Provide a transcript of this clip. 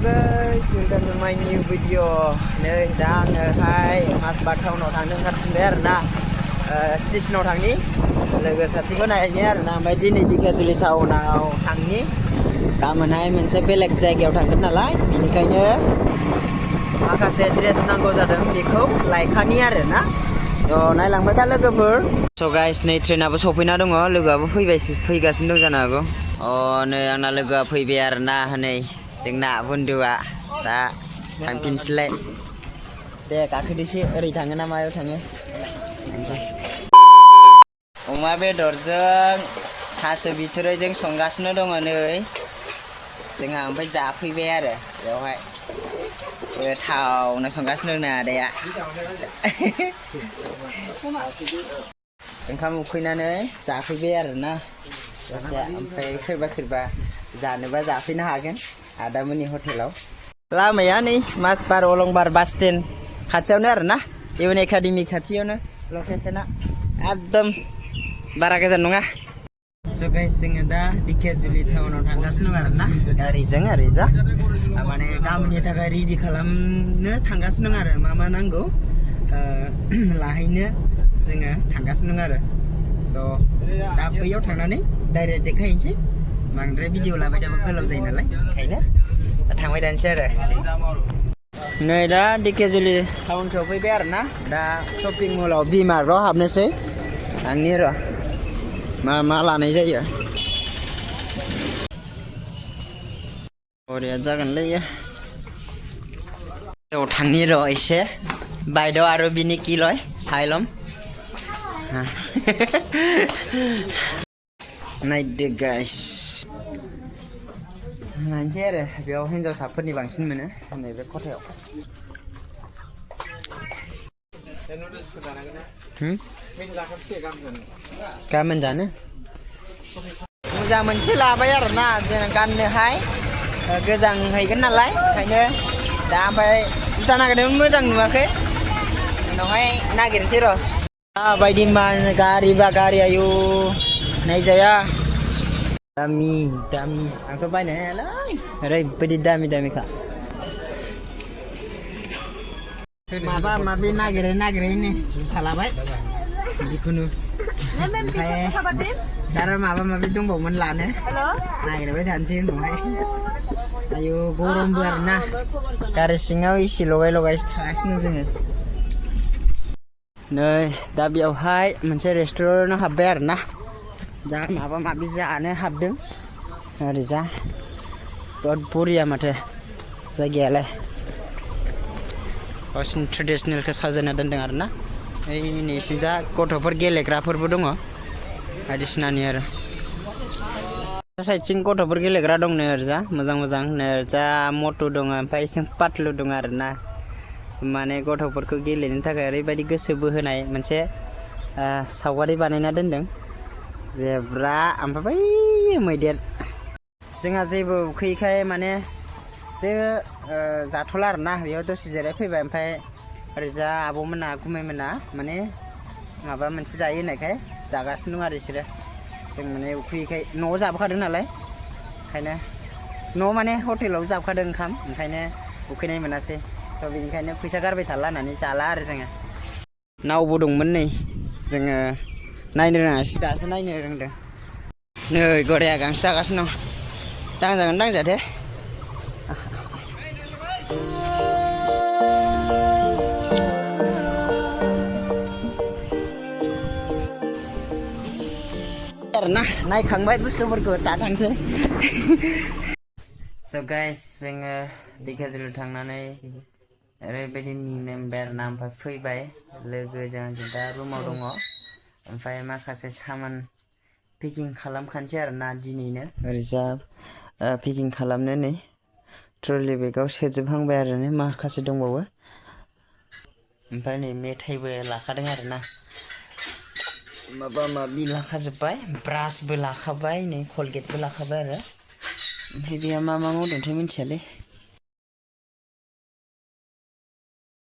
guys, welcome to my new video. Nơi đang hai Masbat Town thằng nâng khăn bé na station thằng ní là sạch có này nhé là mấy chị này đi cái du lịch thầu nào thằng ní cảm ơn hai mình sẽ biết lệch chạy kéo thằng cái nào lại mình cái nhớ माखासे dress नांगौ जादों बेखौ लायखानि आरो ना थ' नायलांबाय था लोगोफोर स' गाइस नै ट्रेनाबो सफैना दङ लोगोआबो फैगासिनो दं जानो हागौ नै आंना लोगोआ फैबाय आरो ना नै जोंना बुन्दुआ दा थांफिनसैलाय दे गाखोदोसै ओरै थाङो ना मायाव थाङो अमा बेदरजों थास' बिथुरैजों संगासिनो दङ नै जोंहा ओमफ्राय जाफैबाय आरो बेवहाय थावनो संगासिनो दं आदाया ओंखाम उखैनानै जाफैबाय आरो ना ओमफ्राय सोरबा जानोबा जाफैनो हागोन आदामोननि हटेलाव लामाया नै मासबार अलंबार बास स्टेन्ड खाथियावनो आरो ना इउएन एकाडेमि खाथियावनो लकेसना एकदम बारा गोजान नङा स' गाइस जोङो दा दिकेजुलि टाउनाव थांगासिनो दं आरो ना गारिजों ओरैजा माने गामिनि थाखाय रेडि खालामनो थांगासिनो दं आरो मा नांगौ लाहैनो जोङो थांगासिनो दं आरो स' दा बैयाव थांनानै डाइरेक्ट देखायनोसै बांद्राय भिडिअ लाबाय थाबा गोलाव जायो नालाय ओंखायनो दा थांबाय थानोसै आरो नै दा दिकेजुलि टाउन सफैबाय आरो ना दा शपिं मलाव बिमार्टआव हाबनोसै थांनि र' मा लानाय जायो बरिया जागोनलै बेयाव थांनि र' एसे बायद' आरो बिनि किलय साइलम नायदो गाइस नायनोसै आरो बेयाव हिनजावसाफोरनि बांसिन मोनो नैबे खथायाव गाबोन जानो मोजां मोनसे लाबाय आरो ना जों गाननोहाय गोजांहैगोन नालाय ओंखायनो दा ओमफ्राय जुथा नागिरदोंमोन मोजां नुवाखै उनावहाय नागिरनोसै र' बायदि मा गारि आयु नायजाया दामि आंथ' बायनो हायालै ओरैबायदि दामिखा माबा माबि नागिरै जुथा लाबाय जिखुनु ओमफ्राय दा माबा माबि दंबावोमोन लानो नागिरबाय थानोसै उनावहाय आयु गरमबो आरो ना गारि सिङाव एसि लगायसो थागासिनो जोङो नै दा बेयावहाय मोनसे रेस्टुरेन्टआव हाबबाय आरो ना दा माबा माबि जानो हाबदों ओरैजा बिराद बरिया माथो जायगायालाय गावसिनि ट्रेडिसनेलखौ साजायना दोनदों आरो ना नैसिंजा गथ'फोर गेलेग्राफोरबो दङ बायदिसिनानि आरो साइडथिं गथ'फोर गेलेग्रा दं नै ओरैजा मोजां नै ओरैजा मट' दङ ओमफ्राय एसे पातलु दङ आरो ना माने गथ'फोरखौ गेलेनो थाखाय ओरैबायदि गोसो बोहोनाय मोनसे सावगारि बानायना दोनदों जेब्रा ओमफ्राय बै मैदेर जोंहा जेबो उखैखाय माने जेबो जाथ'ला आरो ना बेयाव दसे जिरायफैबाय ओमफ्राय ओरैजा आब'मोना गुमैमोना माने माबा मोनसे जायो होननायखाय जागासिनो दं आरो बिसोरो जों माने उखैयैखाय न'आव जाबोखादों नालाय ओंखायनो न'आव माने हटेलाव जाबोखादों ओंखाम ओंखायनो उखैनाय मोनासै थ' बेनिखायनो फैसा गारबाय थाला होननानै जाला आरो जोङो नावबो दंमोन नै जोङो नायनो रोङासै दासो नायनो रोंदों नै गराया गांसो जागासिनो दं दांजाथे आरोना नायखांबाय बुस्थुफोरखौ दा थांसै स' गाइस जोङो दिकेजुलि थांनानै ओरैबायदि नेमबाय आरोना ओमफ्राय फैबाय लोगोजों दा रुमाव दङ ओमफ्राय माखासे सामान पेकिं खालामखानोसै आरोना दिनैनो ओरैजा पेकिं खालामनो नै ट्रलि बेगाव सोजोबहांबाय आरो माखासे दंबावो ओमफ्राय नै मेथाइबो लाखादों आरोना माबा माबि लाखाजोब्बाय ब्रासबो लाखाबाय नै कलगेटबो लाखाबाय आरो ओमफ्राय बेहा मा मावदोंथाय मिथियालै